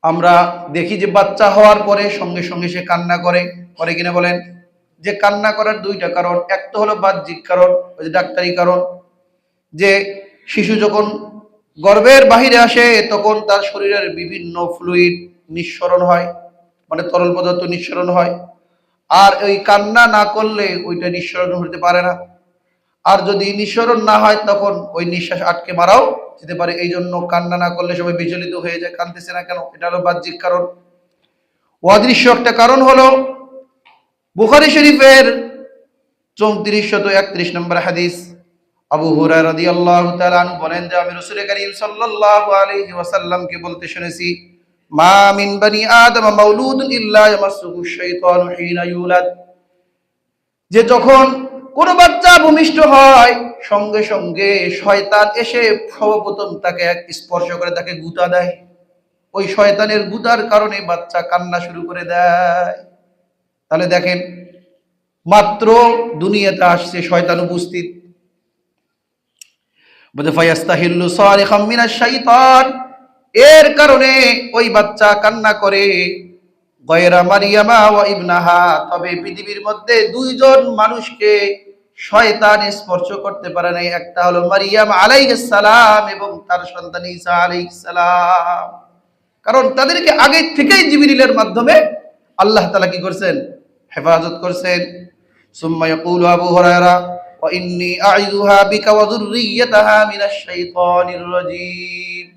আমরা দেখি যে বাচ্চা হওয়ার পরে সঙ্গে সঙ্গে সে কান্না করে, করে কিনা বলেন? যে কান্না করার দুইটা কারণ, এক তো হলো বাহ্যিক কারণ, ওই যে ডাক্তারি কারণ, যে শিশু যখন গর্ভের বাহিরে আসে তখন তার শরীরের বিভিন্ন ফ্লুইড নিঃসরণ হয়, মানে তরল পদার্থ নিঃসরণ হয়। আর ওই কান্না না করলে ওইটা নিঃসরণ হতে পারে না। আর যদি নিঃসরণ না হয় তখন ওই নিঃশ্বাস আটকে মারাও যেতে পারে। এই জন্য কান্না না করলে সবাই বিচলিত হয়ে যায়, কাঁদতেছে না কেন, এটা হলো বাহ্যিক কারণ। অদৃশ্য একটা কারণ হলো বুখারী শরীফের 3431 নম্বর হাদিস, আবু হুরায়রা রাদিয়াল্লাহু তাআলা আনহু বলেন যে আমি রাসূল করিম সাল্লাল্লাহু আলাইহি ওয়াসাল্লামকে বলতে শুনেছি, মা মিন বানি আদম মাউলুদুন ইল্লা ইয়ামাসসুহু শাইতানু হিনা ইউলাদ, যে যখন কোন বাচ্চা ভূমিষ্ঠ হয় সঙ্গে সঙ্গে শয়তান এসে সর্বপ্রথম তাকে এক স্পর্শ করে, তাকে গুঁতা দেয়। ওই শয়তানের গুঁতার কারণে বাচ্চা কান্না শুরু করে দেয়। তাহলে দেখেন, মাত্র দুনিয়াতে আসছে শয়তান উপস্থিত। বলে ফায়াস্তাহিল্লু সারিখাম মিনাশ শাইতান, এর কারণে ওই বাচ্চা কান্না করে। গয়রা মারিয়ামা ওয়া ইবনাহা, তবে পৃথিবীর মধ্যে দুইজন মানুষকে শয়তান স্পর্শ করতে পারে নাই, একটা হলো মারিয়াম আলাইহিস সালাম এবং তার সন্তান ঈসা আলাইহিস সালাম। কারণ তাদেরকে আগে থেকেই জিবরিলের মাধ্যমে আল্লাহ তাআলা কি করছেন? হেফাজত করছেন। সুম্মা ইয়াকুলু আবু হুরায়রা ওয়া ইন্নী আ'ইযুহা বিকা ওয়া যুররিয়্যাতাহা মিনাশ শাইতানির রাজীম।